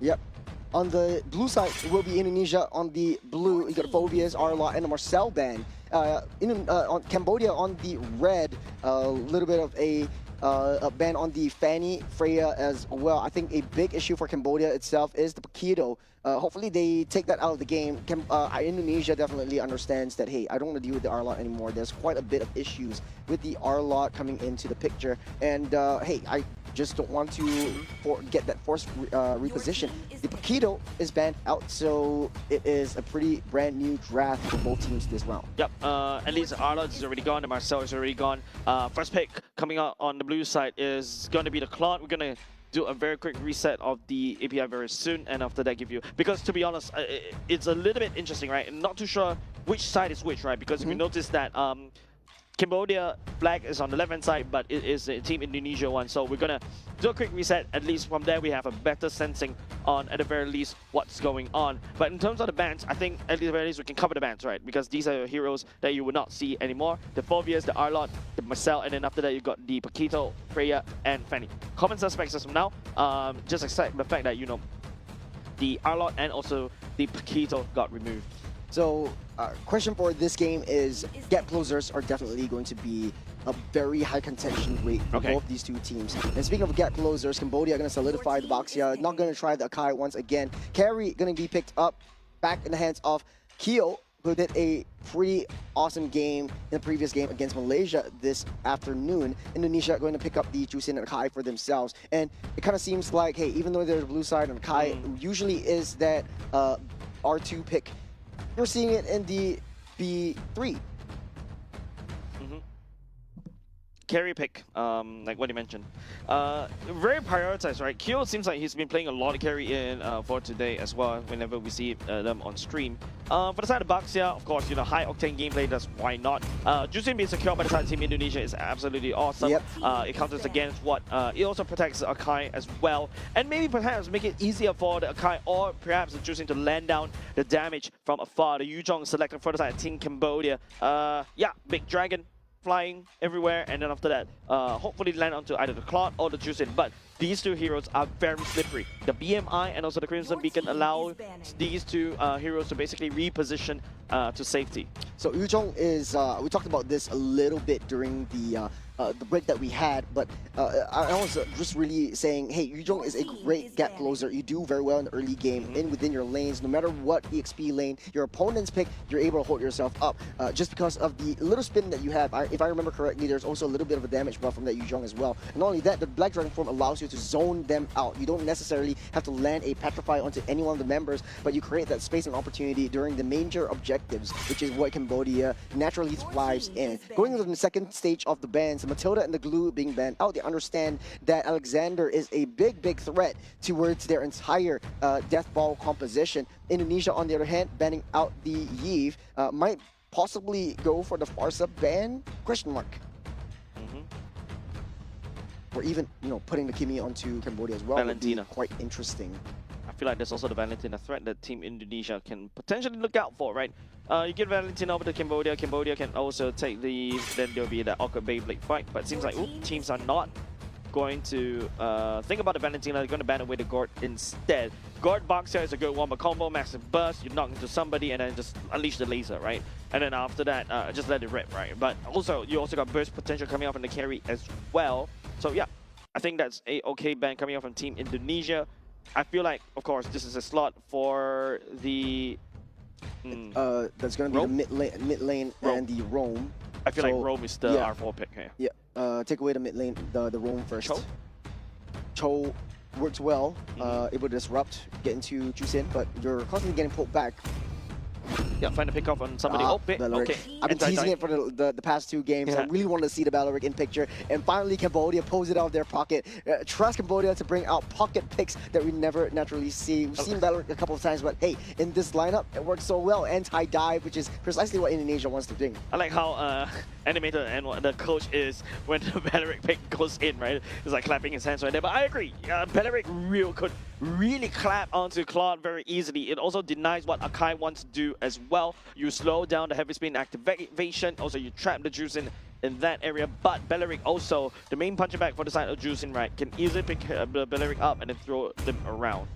Yep. On the blue side, it will be Indonesia. On the blue, you got Phobias, Arlot, and the Marcel band. On Cambodia on the red, a little bit of a ban on the Fanny, Freya as well. I think a big issue for Cambodia itself is the Paquito. Hopefully they take that out of the game. Indonesia definitely understands that, hey, I don't want to deal with the Arlot anymore. There's quite a bit of issues with the Arlot coming into the picture. And hey, I just don't want to get that forced reposition. The Paquito is banned out, so it is a pretty brand new draft for both teams this round. Yep, at least Arlot is already gone and Marcel is already gone. First pick coming out on the blue side is going to be the Claude. We're going to do a very quick reset of the API very soon, and after that give you, because to be honest, it's a little bit interesting, right? And not too sure which side is which, right? Because if you notice that Cambodia flag is on the left hand side, but it is a Team Indonesia one. So we're gonna do a quick reset. At least from there we have a better sensing on, at the very least, what's going on. But in terms of the bans, I think at the very least we can cover the bans, right? Because these are heroes that you will not see anymore. The Phobias, the Arlot, the Marcel, and then after that you got the Paquito, Freya, and Fanny. Common suspects as of now. Just accept the fact that, you know, the Arlot and also the Paquito got removed. So, question for this game is, gap closers are definitely going to be a very high contention rate for both these two teams. And speaking of gap closers, Cambodia are going to solidify the Baxia, not going to try the Akai once again. Carry going to be picked up back in the hands of Kyo, who did a pretty awesome game in the previous game against Malaysia this afternoon. Indonesia are going to pick up the Jusin and Akai for themselves. And it kind of seems like, hey, even though there's a blue side and Akai usually is that R2 pick, we're seeing it in the B3. Carry pick, like what you mentioned. Very prioritized, right? Kyo seems like he's been playing a lot of carry in for today as well, whenever we see them on stream. For the side of Baxia, of course, you know, high octane gameplay, that's why not. Jusin being secured by the side of Team Indonesia is absolutely awesome. It counters against what, it also protects Akai as well. And maybe perhaps make it easier for the Akai or perhaps the Jusin to land down the damage from afar. The Yuzhong selected for the side of Team Cambodia. Yeah, big dragon flying everywhere, and then after that, hopefully land onto either the Claude or the Jusin. But these two heroes are very slippery. The BMI and also the Crimson Beacon allow these two heroes to basically reposition to safety. So Yuzhong is, we talked about this a little bit during the break that we had, but I was just really saying, hey, Yuzhong is a great gap closer. You do very well in the early game, within your lanes. No matter what EXP lane your opponents pick, you're able to hold yourself up. Just because of the little spin that you have, if I remember correctly, there's also a little bit of a damage buff from that Yuzhong as well. And not only that, the Black Dragon form allows you to zone them out. You don't necessarily have to land a Petrify onto any one of the members, but you create that space and opportunity during the major objectives, which is what Cambodia naturally thrives in. Going into the second stage of the bans, Matilda and the Glue being banned out, they understand that Alexander is a big threat towards their entire Death Ball composition. Indonesia, on the other hand, banning out the Yves, might possibly go for the Farsa ban? Question mark. Or even, you know, putting the Kimi onto Cambodia as well. Valentina. Would be quite interesting. I feel like there's also the Valentina threat that Team Indonesia can potentially look out for, right? You get Valentina over to Cambodia. Cambodia can also take the, then there'll be that awkward Beyblade fight. But it seems like teams are not going to think about the Valentina. They're going to ban away the Gord instead. Gord Baxia is a good one, but combo, massive burst, you knock into somebody and then just unleash the laser, right? And then after that, just let it rip, right? But also, you also got burst potential coming out from the carry as well. So yeah, I think that's a okay ban coming out from Team Indonesia. I feel like, of course, this is a slot for the... that's going to be the mid lane and the Roam. I feel like Roam is the R4 pick here. Yeah, take away the mid lane, the Roam first. Cho works well, able to disrupt, get into Jusin, but you're constantly getting pulled back. Yeah, find a pick off on somebody. Okay. I've been teasing it for the past two games. I really wanted to see the Baloric in picture. And finally, Cambodia pulls it out of their pocket. Trust Cambodia to bring out pocket picks that we never naturally see. We've seen Baloric a couple of times, but hey, in this lineup, it works so well. Anti-dive, which is precisely what Indonesia wants to do. I like how animated and the coach is when the Baloric pick goes in, right? It's like clapping his hands right there. But I agree, Baloric could really clap onto Claude very easily. It also denies what Akai wants to do as well. You slow down the heavy spin activation. Also, you trap the Jusin in that area. But Baloric also, the main puncher back for the side of Jusin, right, can easily pick Baloric up and then throw them around.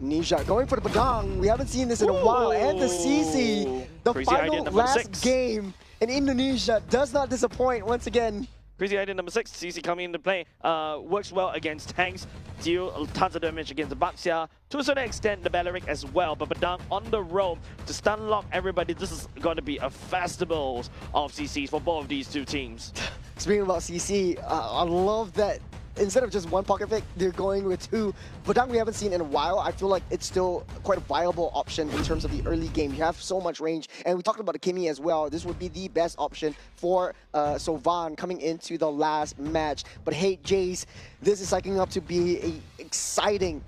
Nisha going for the Badang. We haven't seen this in a while. And the CC, the Crazy idea final number last 6. game in Indonesia does not disappoint once again. Crazy idea number 6, CC coming into play. Works well against tanks, deal tons of damage against the Baxia. To a certain extent, the Balearic as well. But Badang on the roam to stun lock everybody. This is going to be a festival of CCs for both of these two teams. Speaking about CC, I love that instead of just one pocket pick, they're going with 2. Badang we haven't seen in a while. I feel like it's still quite a viable option in terms of the early game. You have so much range. And we talked about the Kimi as well. This would be the best option for Sovan coming into the last match. But hey, Jace, this is psyching up to be a exciting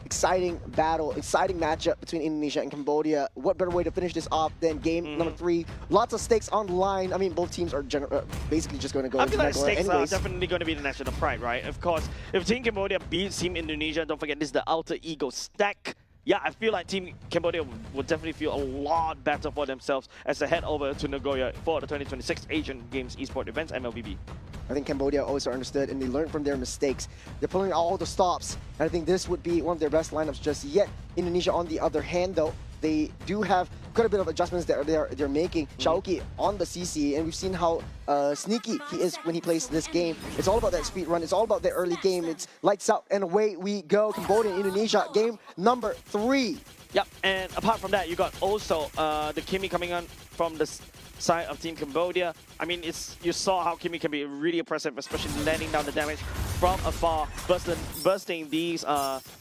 battle, exciting matchup between Indonesia and Cambodia. What better way to finish this off than game number 3? Lots of stakes on the line. I mean, both teams are basically just going to go into I feel like Nagoya stakes anyways. are definitely going to be the national pride, right? Of course, if Team Cambodia beats Team Indonesia, don't forget this is the Alter Ego stack. Yeah, I feel like Team Cambodia will definitely feel a lot better for themselves as they head over to Nagoya for the 2026 Asian Games Esports Events, MLBB. I think Cambodia also understood and they learned from their mistakes. They're pulling all the stops. And I think this would be one of their best lineups just yet. Indonesia, on the other hand, though, they do have quite a bit of adjustments that they're making. Shaoki on the CC, and we've seen how sneaky he is when he plays this game. It's all about that speed run. It's all about the early game. It's lights out and away we go. Cambodia and Indonesia, game number 3. Yep, and apart from that, you got also the Kimi coming on from the side of Team Cambodia. I mean, you saw how Kimi can be really impressive, especially landing down the damage from afar, bursting these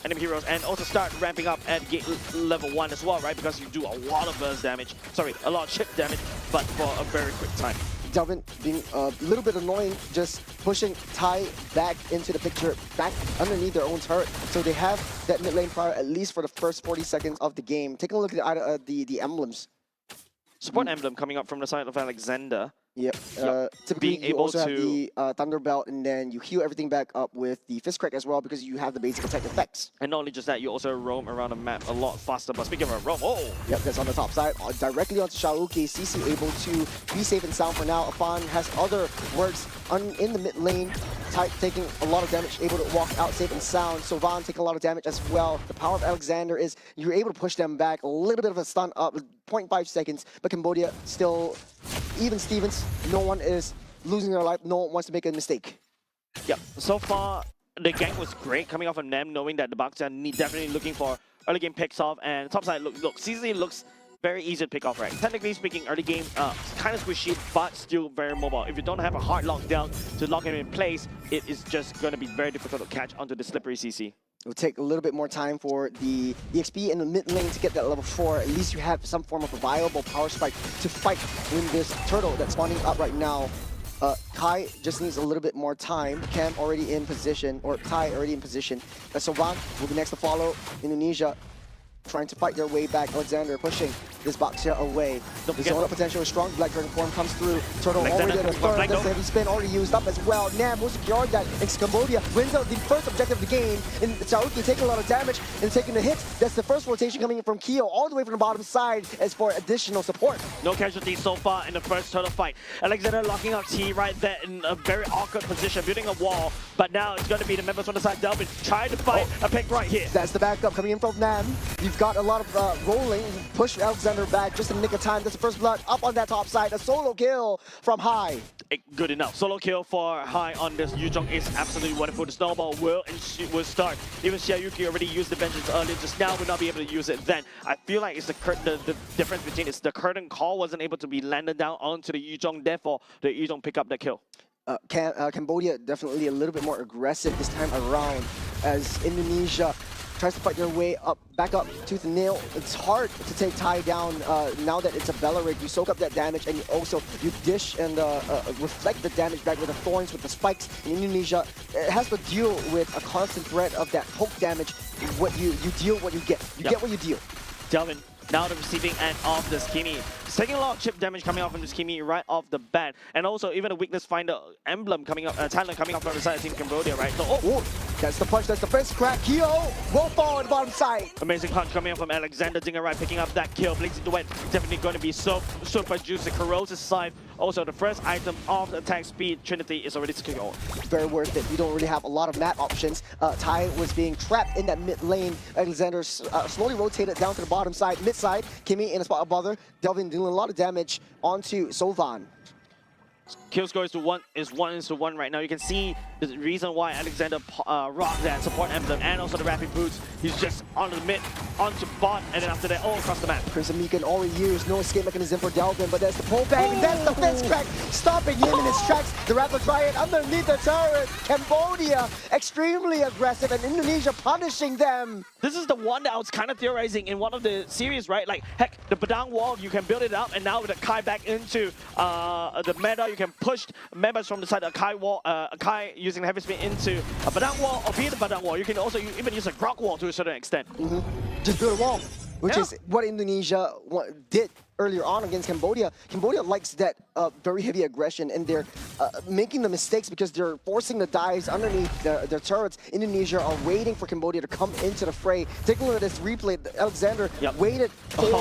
enemy heroes, and also start ramping up at gate level 1 as well, right? Because you do a lot of burst damage, sorry, a lot of chip damage, but for a very quick time. Delvin being a little bit annoying, just pushing Tai back into the picture, back underneath their own turret. So they have that mid lane prior at least for the first 40 seconds of the game. Take a look at the emblems. Support emblem coming up from the side of Alexander. Yep. Typically, you also have the Thunder Belt, and then you heal everything back up with the Fist Crack as well because you have the basic attack effects. And not only just that, you also roam around the map a lot faster. But speaking of roam, oh! Yep, that's on the top side. Directly onto Shaoki. CC able to be safe and sound for now. Afan has other works in the mid lane. Type taking a lot of damage, able to walk out safe and sound. Sovan taking a lot of damage as well. The power of Alexander is you're able to push them back. A little bit of a stun up, 0.5 seconds. But Cambodia still even Stevens. No one is losing their life. No one wants to make a mistake. Yep. So far, the gank was great coming off of them, knowing that the Bucks are definitely looking for early game picks off. And topside, look, CC looks very easy to pick off, right? Technically speaking, early game, kind of squishy, but still very mobile. If you don't have a hard lockdown to lock him in place, it is just going to be very difficult to catch onto the slippery CC. It'll take a little bit more time for the XP in the mid lane to get that level 4. At least you have some form of a viable power spike to fight with this turtle that's spawning up right now. Kai just needs a little bit more time. Cam already in position, or Tai already in position. Sovan will be next to follow. Indonesia trying to fight their way back. Alexander pushing this Baxia away. The zone of potential is strong. Black Dragon form comes through. Turtle already at a third. That's the heavy spin already used up as well. Nam will secure that. And Cambodia wins out the first objective of the game. And Shaoki taking a lot of damage and taking the hits. That's the first rotation coming in from Kyo all the way from the bottom side as for additional support. No casualties so far in the first turtle fight. Alexander locking out T right there in a very awkward position, building a wall. But now it's going to be the members on the side. Delvin trying to fight a pick right here. That's the backup coming in from Nam. You've got a lot of rolling. Push Alexander back just in the nick of time. That's the first blood up on that top side. A solo kill from Hai. Good enough. Solo kill for Hai on this Yuzhong is absolutely wonderful. The snowball will start. Even Xiaoyuki already used the vengeance earlier. Just now will not be able to use it then. I feel like it's the difference between it's the curtain call wasn't able to be landed down onto the Yuzhong. Therefore, the Yuzhong pick up the kill. Cambodia definitely a little bit more aggressive this time around as Indonesia tries to fight their way up, back up tooth and nail. It's hard to take Tai down now that it's a Balearic. You soak up that damage and you dish and reflect the damage back with the thorns, with the spikes. In Indonesia, it has to deal with a constant threat of that poke damage. What you deal, what you get. You get what you deal. Delvin, now the receiving end of this Kimi. It's taking a lot of chip damage coming off from this Kimi right off the bat. And also even a weakness finder emblem coming up, talent coming up from the side of Team Cambodia, right? So, That's the punch, that's the first crack. Kyo will fall on the bottom side. Amazing punch coming up from Alexander. Dingerai picking up that kill. Blazing Duet definitely going to be so super juicy. Corrosive side. Also, the first item of the attack speed Trinity is already secured. Very worth it. You don't really have a lot of map options. Tai was being trapped in that mid lane. Alexander slowly rotated down to the bottom side, mid side. Kimmy in a spot of bother. Delvin doing a lot of damage onto Sovan. Kill score is 1-1 right now. You can see the reason why Alexander rocked that support emblem and also the rapid boots. He's just on the mid, onto bot, and then after that all across the map. Crimson Beacon already used, no escape mechanism for Delvin, but there's the pull back, and that's the fence crack, stopping him in his tracks. The Rapid Riot underneath the turret. Cambodia extremely aggressive, and Indonesia punishing them. This is the one that I was kind of theorizing in one of the series, right? Like, heck, the Padang wall, you can build it up, and now with the Kai back into the meta, you can push members from the side of Kai wall, Kai using the heavy spin into a Padang wall or be the Padang wall. You can also even use a Grok wall to a certain extent. Just build a wall, which is what Indonesia did earlier on against Cambodia. Cambodia likes that very heavy aggression, and they're making the mistakes because they're forcing the dives underneath their turrets. Indonesia are waiting for Cambodia to come into the fray. Take a look at this replay. Alexander waited for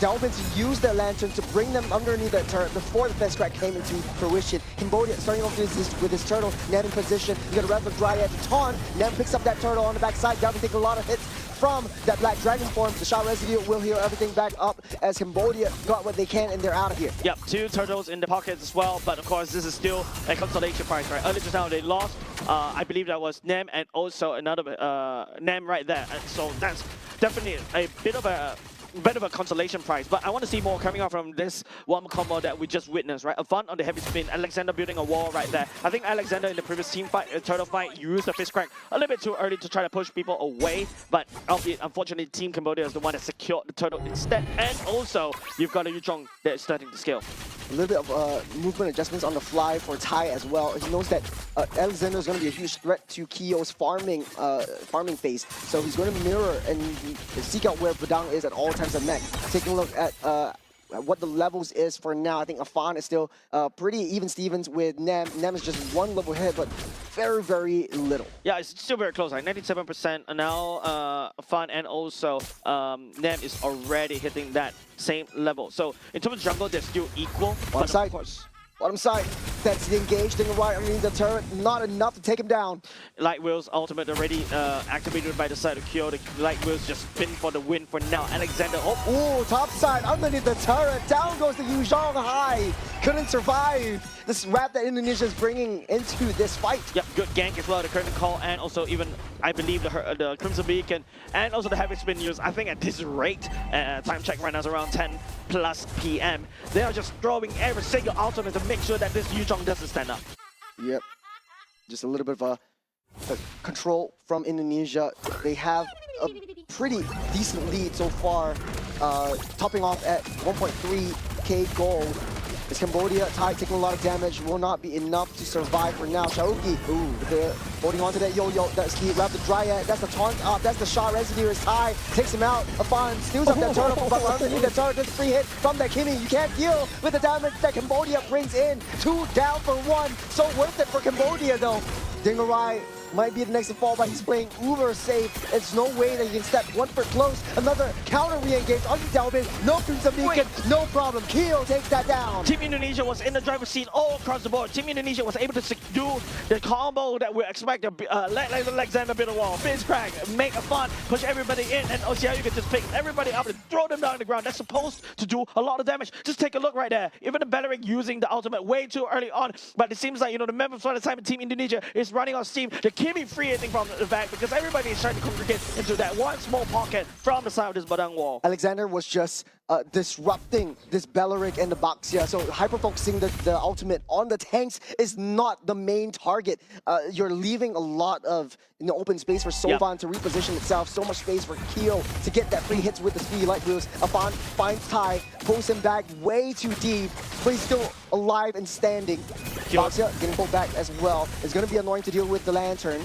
Delvin to use their lantern to bring them underneath that turret before the fence crack came into fruition. Cambodia starting off with his turtle, Neb in position. You got a Rapid Dryad to taunt. Neb picks up that turtle on the backside. Delvin taking a lot of hits from that Black Dragon form. The shot residue will heal everything back up as Cambodia got what they can, and they're out of here. Yep, 2 turtles in the pockets as well, but of course this is still a consolation prize, right? Earlier just now they lost, I believe that was Nem and also another Nem right there. And so that's definitely a bit of a consolation prize, but I want to see more coming out from this one combo that we just witnessed, right? A fun on the heavy spin, Alexander building a wall right there. I think Alexander in the previous team fight, turtle fight, used the fist crack a little bit too early to try to push people away, but unfortunately Team Cambodia is the one that secured the turtle instead, and also you've got a Yuzhong that is starting to scale. A little bit of movement adjustments on the fly for Tai as well. He knows that Alexander is going to be a huge threat to Kyo's farming phase, so he's going to mirror and seek out where Padang is at all times of mech. Taking a look at what the levels is for now. I think Afan is still pretty even Stevens with Nem. Nem is just one level ahead, but very, very little. Yeah, it's still very close, like 97%. And now Afan and also Nem is already hitting that same level. So in terms of jungle, they're still equal. Bottom side. Bottom side. That's the engaged thing right underneath the turret. Not enough to take him down. Light Wheel's ultimate already activated by the side of Kyo. The Light Wheel's just spin for the win for now. Alexander, oh, top side underneath the turret. Down goes the Yuzhong high. Couldn't survive. This wrap that Indonesia is bringing into this fight. Yep, good gank as well. The curtain call and also even, I believe, the Crimson Beacon and also the heavy spin use. I think at this rate, time check right now is around 10 plus PM. They are just throwing every single ultimate to make sure that this Yuzhong doesn't stand up. Yep. Just a little bit of a control from Indonesia. They have a pretty decent lead so far, topping off at 1.3k gold. Is Cambodia tied, taking a lot of damage, will not be enough to survive for now. Shaoki, they're holding on to that yo-yo, that's the Rapid Dryad, that's the taunt up, that's the shot residue is Tai, takes him out, Afan steals up that turtle, but underneath the turret, gets free hit from that Kimmy. You can't deal with the damage that Cambodia brings in. 2 down for 1, so worth it for Cambodia though. Dingerai might be the next to fall, but he's playing uber safe. There's no way that he can step 1 foot close. Another counter re-engage onto Delvin. No Crimson Beacon, no problem. Kyo takes that down. Team Indonesia was in the driver's seat all across the board. Team Indonesia was able to do the combo that we expect. Let Alexander build a wall, fizz crack, make a fun, push everybody in, and OCR you can just pick everybody up and throw them down on the ground. That's supposed to do a lot of damage. Just take a look right there. Even the Beleric using the ultimate way too early on, but it seems like, you know, the members for the time in Team Indonesia is running on steam. The Kimmy free hitting from the back because everybody is trying to congregate into that one small pocket from the side of this Badang wall. Alexander was just disrupting this Beleric and the Baxia, so hyper-focusing the ultimate on the tanks is not the main target. You're leaving a lot of open space for Sovan to reposition itself, so much space for Kyo to get that free hits with the speedy Light Wheels. Afan finds Tai, pulls him back way too deep, but he's still alive and standing. Baxia getting pulled back as well. It's going to be annoying to deal with the Lantern.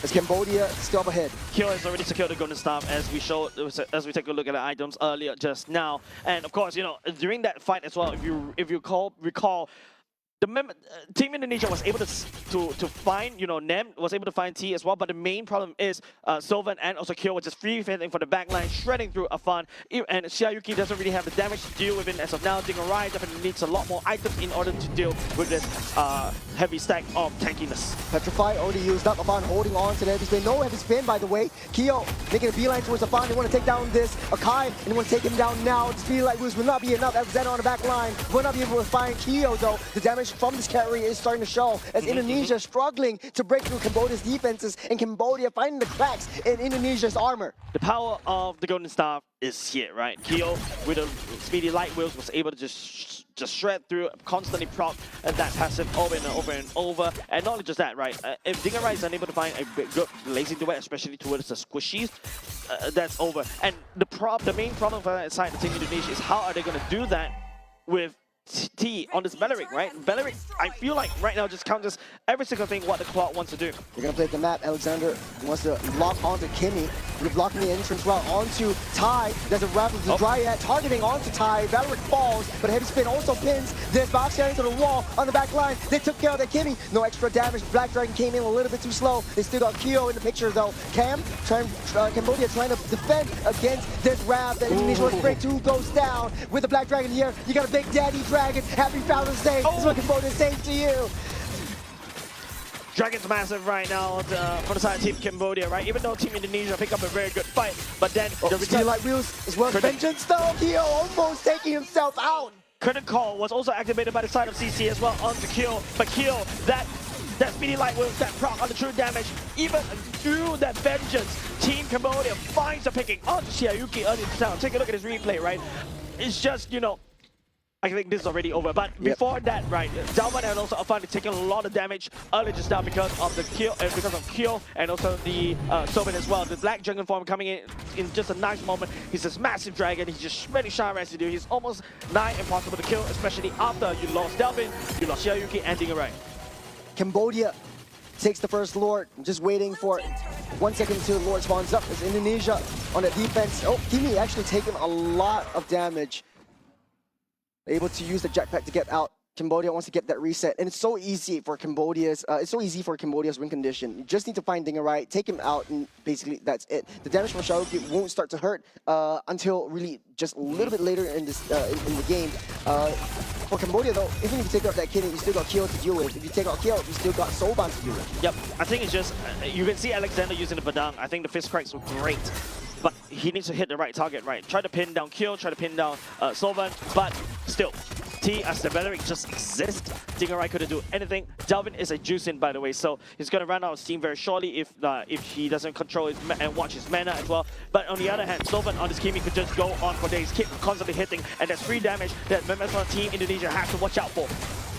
Is Cambodia still up ahead? Kyo has already secured the golden staff as we showed, as we take a look at the items earlier just now. And of course, you know, during that fight as well, if you recall, Team Indonesia was able to find, Nem was able to find T as well, but the main problem is Sylvan and also Kyo were just free fitting for the backline, shredding through Afan, and Xiaoyuki doesn't really have the damage to deal with it as of now. Dingarai definitely needs a lot more items in order to deal with this heavy stack of tankiness. Petrify already used up. Afan holding on to the heavy spin. No heavy spin, by the way. Kyo making a beeline towards Afan. They want to take down this Akai, and they want to take him down now. The speed light wheels will not be enough. Alexander on the back line will not be able to find Kyo, though. The damage from this carry is starting to show as Indonesia struggling to break through Cambodia's defenses and Cambodia finding the cracks in Indonesia's armor. The power of the Golden Staff is here, right? Kyo with the speedy light wheels was able to just shred through, constantly proc that passive over and over and over. And not only just that, right? If Dingarai is unable to find a good lazy duet, especially towards the squishies, that's over. And the main problem for that side of Team Indonesia is how are they going to do that with T on this Beleric, right? Beleric, I feel like right now just counters every single thing what the Cloud wants to do. They're gonna play the map. Alexander wants to lock onto Kimmy. They're blocking the entrance route onto Ty. There's a wrap of the Dryad targeting onto Ty. Beleric falls, but heavy spin also pins. There's Box into the wall on the back line. They took care of that Kimmy. No extra damage. Black Dragon came in a little bit too slow. They still got Kyo in the picture though. Cambodia trying to defend against this wrap that Indonesia was break. 2 goes down with the Black Dragon here. You got a Big Daddy Dragon. Happy Founders Day. This is what Cambodia is saying to you. Dragon's massive right now for the side of Team Cambodia, right? Even though Team Indonesia picked up a very good fight, but then the Steel Light Wheels as well. Vengeance though. Kyo almost taking himself out. Curtain Call was also activated by the side of CC as well onto Kyo, but Kyo, that speedy light wheels, that proc on the true damage, even through that Vengeance, Team Cambodia finds the picking onto Xiaoyuki early in the town. Take a look at his replay, right? It's just, I think this is already over, but before that, right, Dalvan and also Afan taking a lot of damage early just now because of the Kyo and also the Soben as well. The Black Dragon form coming in just a nice moment. He's this massive dragon. He's just really sharp residue. He's almost nigh impossible to kill, especially after you lost Dalvin, you lost Xiaoyuki and Dingarai. Cambodia takes the first Lord. I'm just waiting for 1 second until the Lord spawns up. As Indonesia on the defense. Oh, Kimi actually taking a lot of damage. Able to use the jetpack to get out. Cambodia wants to get that reset, and it's so easy for Cambodia's. Win condition. You just need to find Dingarai, take him out, and basically that's it. The damage from Xiaoyuki won't start to hurt until really just a little bit later in this in the game. For Cambodia though, even if you take out that Kidding, you still got Kyo to deal with. If you take out Kyo, you still got Soban to deal with. Yep, I think it's just you can see Alexander using the Badang. I think the fist cracks were great. But he needs to hit the right target, right? Try to pin down Kyo, try to pin down Solvan, but still, T as the Beleric just exists. Dingarai couldn't do anything. Dalvin is a juice-in, by the way, so he's going to run out of steam very shortly if he doesn't control his and watch his mana as well. But on the other hand, Solvan on this Kimi could just go on for days, keep constantly hitting, and that's free damage that members of Team Indonesia have to watch out for.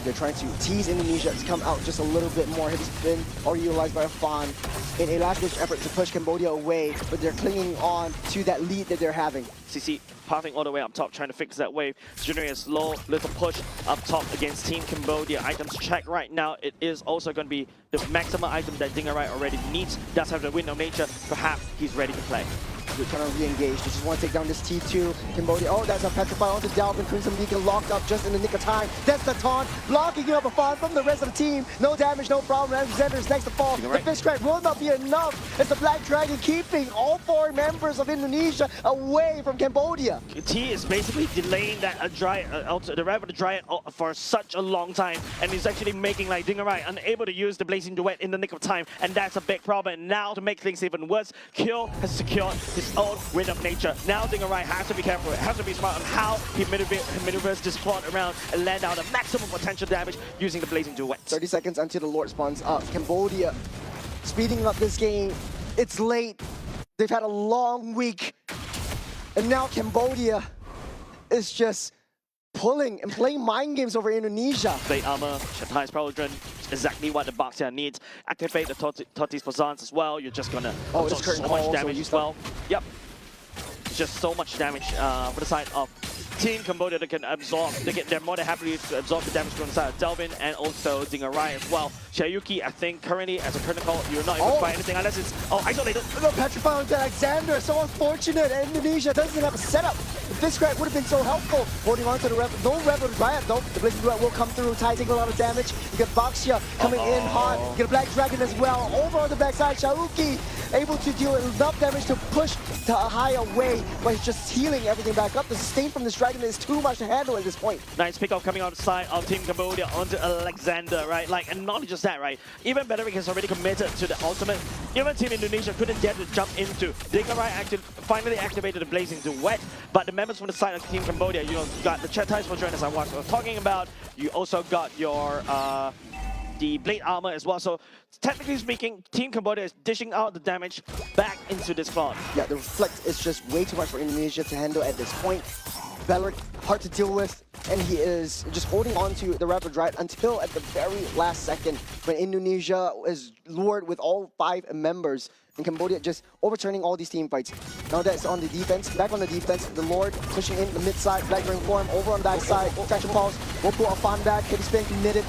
They're trying to tease Indonesia to come out just a little bit more. Heavy spin already utilized by Afan in a last-ditch effort to push Cambodia away, but they're clinging on to that lead that they're having. CC pathing all the way up top, trying to fix that wave. Generate a slow little push up top against Team Cambodia. Items check right now. It is also going to be the maximum item that Dingarai already needs. Does have the Wind of Nature. Perhaps he's ready to play. They're trying to re-engage. They just want to take down this T2. Cambodia. Oh, that's a Petrify onto Dalvin. Crimson Beacon locked up just in the nick of time. That's the taunt. Blocking up Afan from the rest of the team. No damage, no problem. Alexander's next to fall. The fist crack will not be enough. It's the Black Dragon keeping all 4 members of Indonesia away from Cambodia. T is basically delaying that the rev of the Dryad for such a long time, and he's actually making like Dingarai unable to use the Blazing Duet in the nick of time, and that's a big problem. And now to make things even worse, Kyo has secured his own Wind of Nature. Now Dingarai has to be careful, has to be smart on how he maneuvers this plot around and land out the maximum potential damage using the Blazing Duet. 30 seconds until the Lord spawns up. Cambodia speeding up this game. It's late. They've had a long week. And now Cambodia is just pulling and playing mind games over Indonesia. Plate armor, Shatai's Pauldron, exactly what the Baxia needs. Activate the Totis Fazans as well. You're just gonna absorb so much damage as well. Yep. Just so much damage for the side of Team Cambodia that can absorb, they're more than happy to absorb the damage from the side of Delvin and also Dingarai as well. Shayuki, I think currently as a critical, you're not able to find anything unless it's isolated. The Petrified onto Alexander, so unfortunate. Indonesia doesn't have a setup. This grab would have been so helpful. Holding on to the Rev, no Rebel Riot though. The Blazing Duet will come through. Tai taking a lot of damage. You get Baxia coming in hot. You get a Black Dragon as well. Over on the backside, Shayuki able to deal enough damage to push the high away, but he's just healing everything back up. The sustain from this dragon is too much to handle at this point. Nice pickoff coming outside of Team Cambodia onto Alexander, right? Like, and not just that, right? Even Bederick has already committed to the ultimate. Even Team Indonesia couldn't get to jump into. Dingarai finally activated the Blazing Duet, but the members from the side of Team Cambodia, you know, you got the Chat Ties for Join as I was talking about. You also got your the Blade Armor as well. So technically speaking, Team Cambodia is dishing out the damage back into this cloud. Yeah, the Reflect is just way too much for Indonesia to handle at this point. Bederick, hard to deal with, and he is just holding on to the Rapid Riot until at the very last second when Indonesia is lured with all 5 members and Cambodia just overturning all these team fights. Now that's on the defense, back on the defense, the Lord pushing in the mid side, Black Dragon form over on that side, Traction Pulse, will pull a fan back, hit spin committed.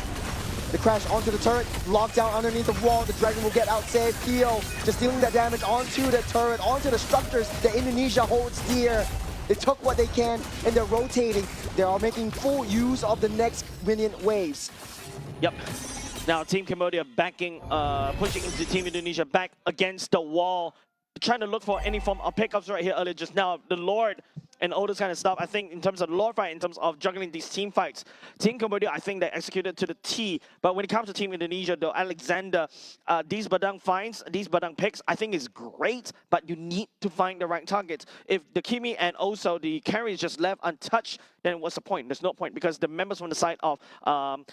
The crash onto the turret, locked down underneath the wall, the Dragon will get out saved. Kyo just dealing that damage onto the turret, onto the structures that Indonesia holds dear. They took what they can and they're rotating. They are making full use of the next minion waves. Yep. Now Team Cambodia backing, pushing into Team Indonesia back against the wall, trying to look for any form of pickups right here earlier just now. The Lord and all this kind of stuff. I think in terms of the Lord fight, in terms of juggling these team fights, Team Cambodia, I think they executed to the T. But when it comes to Team Indonesia, though, Alexander, these Badang finds, these Badang picks, I think is great, but you need to find the right targets. If the Kimi and also the carry is just left untouched, then what's the point? There's no point because the members from the side of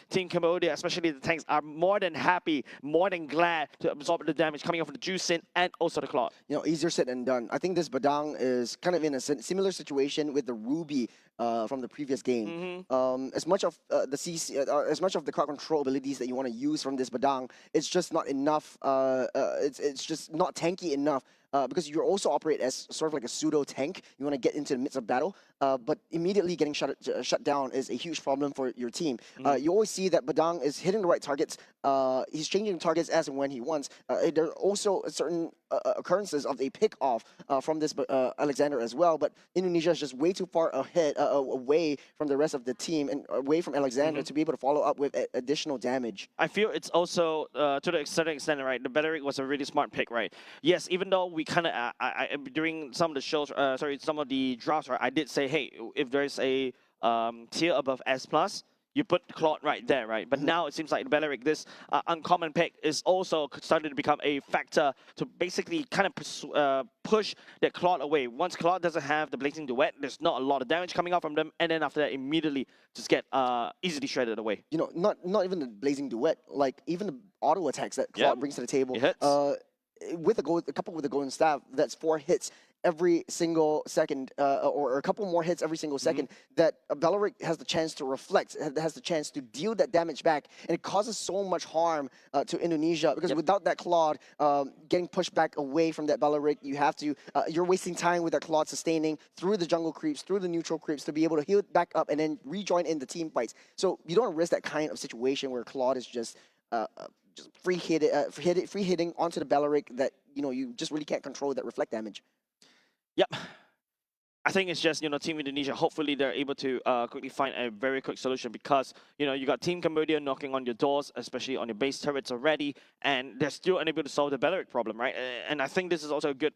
Team Cambodia, especially the tanks, are more than happy, more than glad to absorb the damage coming off of the Juicin and also the Claw. You know, easier said than done. I think this Badang is kind of in a similar situation with the Ruby from the previous game. As much of the CC, as much of the crowd control abilities that you want to use from this Badang, it's just not enough. It's just not tanky enough. Because you also operate as sort of like a pseudo tank. You want to get into the midst of battle, but immediately getting shut down is a huge problem for your team. You always see that Badang is hitting the right targets. He's changing targets as and when he wants. There are also certain occurrences of a pick off from this Alexander as well, but Indonesia is just way too far ahead, away from the rest of the team and away from Alexander to be able to follow up with additional damage. I feel it's also, to the certain extent, right, the Bederick was a really smart pick, right? Yes, even though we kind of, during some of the shows, some of the drafts, right, I did say, hey, if there's a tier above S+, you put Claude right there, right? But now it seems like the Bederick, this uncommon pick, is also starting to become a factor to basically kind of push that Claude away. Once Claude doesn't have the Blazing Duet, there's not a lot of damage coming out from them, and then after that, immediately just get easily shredded away. You know, not even the Blazing Duet, like even the auto attacks that Claude brings to the table. It hits. With a couple with the golden staff, that's 4 hits every single second, or a couple more hits every single second. That Bederick has the chance to reflect, has the chance to deal that damage back, and it causes so much harm to Indonesia because without that Claude getting pushed back away from that Bederick, you have to you're wasting time with that Claude sustaining through the jungle creeps, through the neutral creeps to be able to heal it back up and then rejoin in the team fights. So you don't want to risk that kind of situation where Claude is just free hitting onto the Bederick that you just really can't control that reflect damage. Yep. I think it's just, Team Indonesia, hopefully they're able to quickly find a very quick solution because, you got Team Cambodia knocking on your doors, especially on your base turrets already, and they're still unable to solve the Bederick problem, right? And I think this is also a good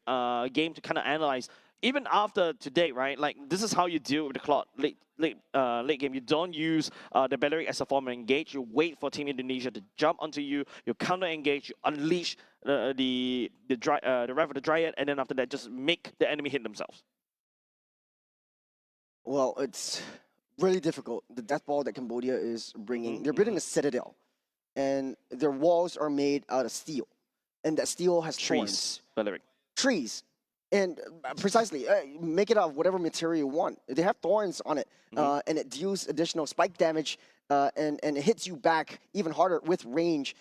game to kind of analyze. Even after today, right? Like, this is how you deal with the Claude late game. You don't use the Bederick as a form of engage. You wait for Team Indonesia to jump onto you. You counter engage. You unleash the Wrath of the Dryad, and then after that, just make the enemy hit themselves. Well, it's really difficult. The death ball that Cambodia is bringing, they're building a citadel, and their walls are made out of steel, and that steel has Trees. Bederick. Trees. And precisely, make it out of whatever material you want. They have thorns on it, and it deals additional spike damage, and it hits you back even harder with range,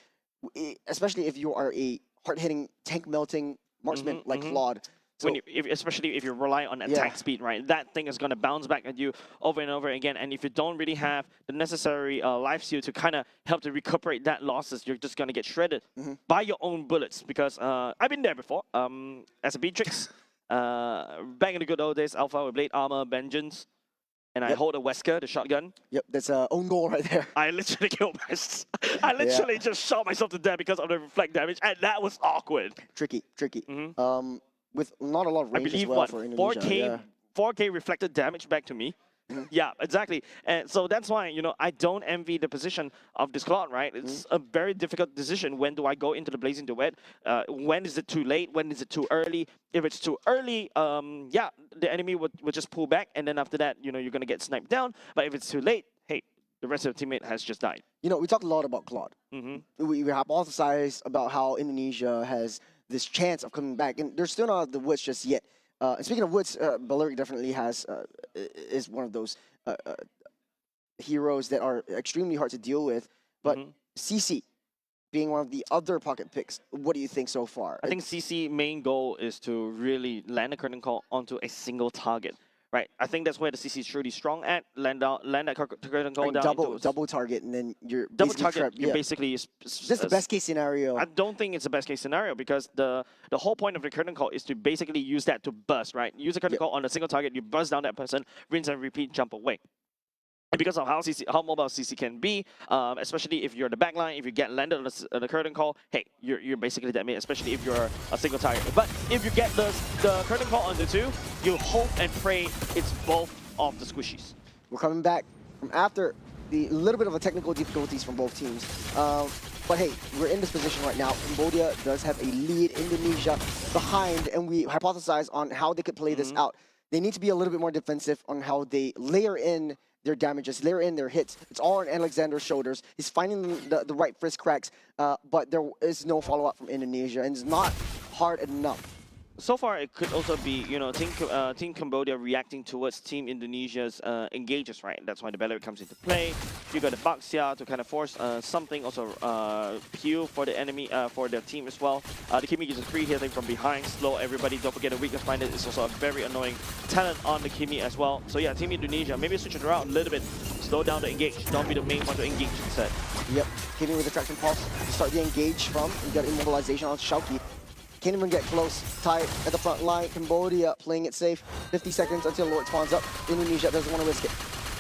especially if you are a hard-hitting, tank-melting marksman like Claude. when especially if you rely on attack speed, right? That thing is going to bounce back at you over and over again. And if you don't really have the necessary life steal to kind of help to recuperate that losses, you're just going to get shredded by your own bullets. Because I've been there before as a Beatrix. Back in the good old days, Alpha with Blade Armor, Vengeance. And I hold a Wesker, the shotgun. Yep, that's an own goal right there. I literally killed myself. I literally just shot myself to death because of the reflect damage, and that was awkward. Tricky. With not a lot of range I believe, as well for Indonesia. 4K reflected damage back to me. Yeah, exactly. And so that's why, you know, I don't envy the position of this Claude, right? It's a very difficult decision. When do I go into the Blazing Duet? When is it too late? When is it too early? If it's too early, yeah, the enemy would just pull back. And then after that, you know, you're going to get sniped down. But if it's too late, hey, the rest of the teammate has just died. You know, we talked a lot about Claude. We hypothesized about how Indonesia has this chance of coming back. And they're still not at the woods just yet. And speaking of woods, Balearic definitely is one of those heroes that are extremely hard to deal with. But CC being one of the other pocket picks, what do you think so far? I think CC main goal is to really land a curtain call onto a single target. Right, I think that's where the CC is truly strong at. Land that curtain call down. Double target, and then you're double target. You're basically that's the best case scenario. I don't think it's the best case scenario because the whole point of the curtain call is to basically use that to burst. Right, use a curtain call on a single target. You burst down that person, rinse and repeat, jump away. And because of how mobile CC can be, especially if you're the backline, if you get landed on the curtain call, hey, you're basically dead, especially if you're a single target. But if you get the curtain call on the two, you hope and pray it's both of the squishies. We're coming back from after the little bit of a technical difficulties from both teams. But hey, we're in this position right now. Cambodia does have a lead, Indonesia behind, and we hypothesize on how they could play this out. They need to be a little bit more defensive on how they layer in their damages, layer in their hits. It's all on Alexander's shoulders. He's finding the right frisk cracks, but there is no follow-up from Indonesia, and it's not hard enough. So far, it could also be, you know, Team Cambodia reacting towards Team Indonesia's engages, right? That's why the Balearic comes into play. You got the Baxia to kind of force something, also peel for the enemy, for their team as well. The Kimi uses free hitting from behind, slow everybody. Don't forget the weakness finder is also a very annoying talent on the Kimi as well. So yeah, Team Indonesia, maybe switch it around a little bit. Slow down the engage. Don't be the main one to engage instead. Yep, Kimi with the traction pulse to start the engage from. You got immobilization on Shauki. Can't even get close. Tight at the front line. Cambodia playing it safe. 50 seconds until Lord spawns up. Indonesia doesn't want to risk it.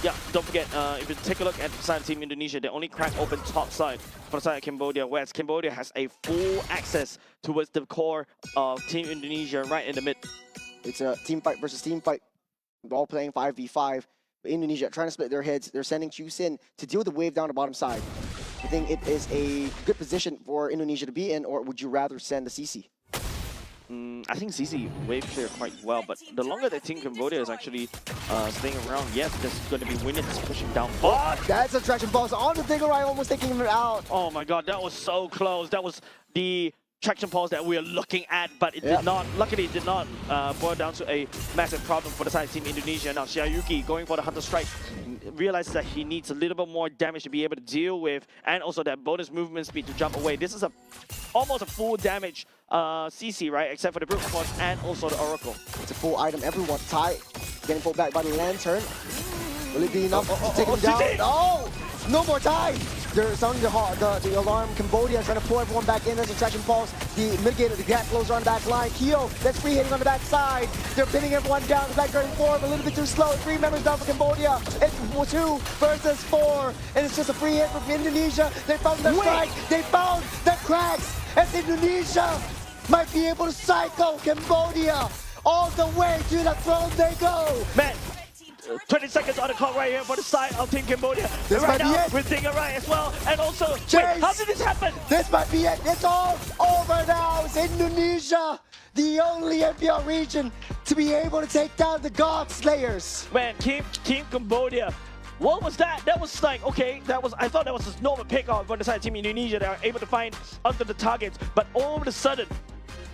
Yeah, don't forget, if you take a look at the side of Team Indonesia, they only crack open top side for the side of Cambodia, whereas Cambodia has a full access towards the core of Team Indonesia right in the mid. It's a team fight versus team fight. We're all playing 5v5. But Indonesia trying to split their heads. They're sending Chusin to deal with the wave down the bottom side. I think it is a good position for Indonesia to be in, or would you rather send the CC? I think CC wave clear quite well, but the longer that Team Cambodia is actually staying around, yes, there's going to be winners pushing down. Oh, that's a traction pulse on the Dingerai, almost taking him out. Oh my god, that was so close. That was the traction pulse that we are looking at, but it did not, luckily it did not boil down to a massive problem for the side of Team Indonesia. Now Shiayuki going for the Hunter Strike, realizes that he needs a little bit more damage to be able to deal with, and also that bonus movement speed to jump away. This is almost a full damage CC, right? Except for the Brute Force and also the Oracle. It's a full item, everyone. Ty getting pulled back by the Lantern. Will it be enough to take him down? Oh! No more Ty! They're sounding the alarm. Cambodia trying to pull everyone back in. There's a traction pulse. The mitigator, the gap closer on the back line. Kyo, that's free hitting on the back side. They're pinning everyone down. The back turning forward, a little bit too slow. 3 members down for Cambodia. It's 2 versus 4. And it's just a free hit from Indonesia. They found the strike. They found the cracks. As Indonesia might be able to cycle Cambodia all the way to the throne they go. Man, 20 seconds on the clock right here for the side of Team Cambodia. This right might now, be it. we're Dingerai as well. And also, Chase. wait, how did this happen? This might be it. It's all over now. It's Indonesia, the only MPL region to be able to take down the God Slayers. Man, Team Cambodia. What was that? That was like, okay, I thought that was a normal pick off on the side of Team Indonesia. They are able to find under the targets, but all of a sudden,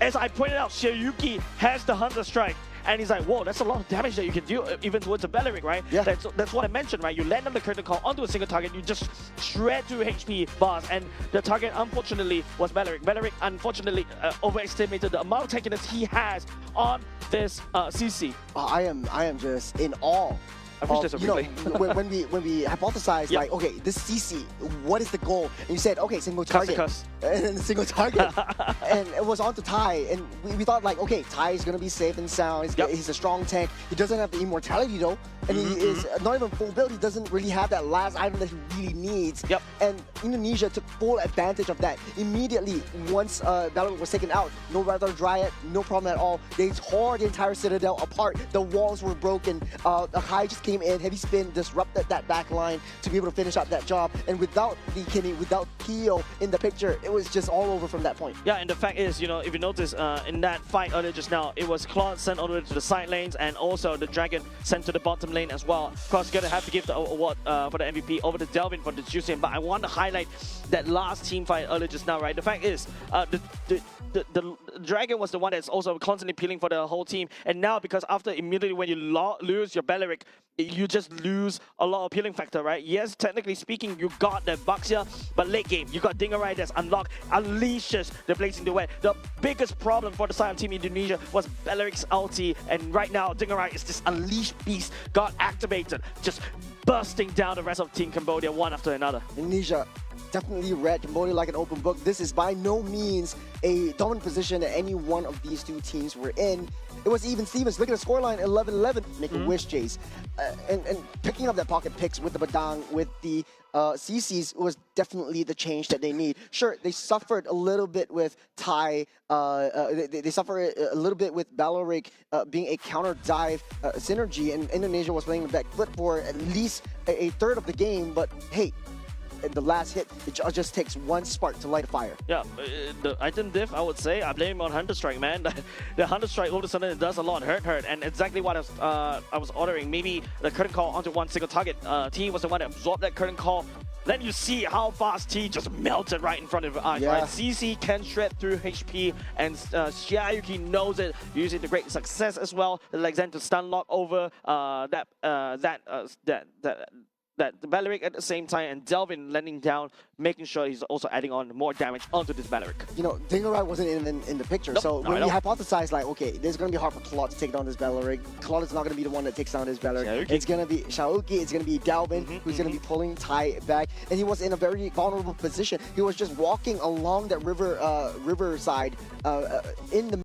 as I pointed out, Shiryuki has the Hunter Strike. and he's like, whoa, that's a lot of damage that you can do even towards a Belleric, right? Yeah. That's what I mentioned, right? You land on the curtain call onto a single target, you just shred through HP bars, and the target unfortunately was Belleric. Belleric unfortunately overestimated the amount of tankiness he has on this CC. I am just in awe. I wish there's a replay. when we hypothesized, Yep. like, okay, this CC, what is the goal? And you said, okay, single target. And then single target. And it was on to Tai. And we thought, like, okay, Tai is going to be safe and sound. He's a strong tank. He doesn't have the immortality, though. And he is not even full build. He doesn't really have that last item that he really needs. Yep. And Indonesia took full advantage of that. Immediately, once Belleric was taken out, no Weather Dryad, no problem at all. They tore the entire Citadel apart. The walls were broken. Akai just came in, heavy spin, disrupted that back line to be able to finish up that job. And without the Kenny, without Pio in the picture, it was just all over from that point. Yeah, and the fact is, you know, if you notice in that fight earlier just now, it was Claude sent all the way to the side lanes, and also the Dragon sent to the bottom lane as well. Of course, you're gonna have to give the award for the MVP over to Delvin for the juicy. But I want to highlight that last team fight earlier just now, right? The fact is, the Dragon was the one that's also constantly peeling for the whole team, and now because after immediately when you lose your Belleric, you just lose a lot of peeling factor, right? Yes, technically speaking, you got the Baxia, but late game, you got Dingerai that's unlocked, unleashes the Blazing Duet. The biggest problem for the side of Team Indonesia was Belleric's ulti, and right now, Dingerai is this unleashed beast, got activated, just bursting down the rest of Team Cambodia one after another. Indonesia definitely read Cambodia like an open book. This is by no means a dominant position that any one of these two teams were in. It was even Stevens. Look at the scoreline, 11-11. Make a wish, Jace. And picking up that pocket picks with the Badang, with the CCs was definitely the change that they need. Sure, they suffered a little bit with Tai. They suffered a little bit with Belleric being a counter dive synergy, and Indonesia was playing the back foot for at least a third of the game. But hey, the last hit, it just takes one spark to light a fire. Yeah, the item diff, I would say, I blame him on Hunter Strike, man. The Hunter Strike all of a sudden it does a lot hurt, and exactly what I was ordering. Maybe the curtain call onto one single target. T was the one that absorbed that curtain call. Then you see how fast T just melted right in front of your eyes, right? CC can shred through HP, and Xiaoyuki knows it, using the great success as well. Alexander stun lock over that the Belleric at the same time, and Delvin landing down, making sure he's also adding on more damage onto this Belleric. You know, Dingerai wasn't even in the picture, so when we hypothesized, like, okay, this is going to be hard for Claude to take down this Belleric. Claude is not going to be the one that takes down this Belleric. It's going to be Xiaoyuki, it's going to be Delvin, who's going to be pulling Tai back, and he was in a very vulnerable position. He was just walking along that riverside in the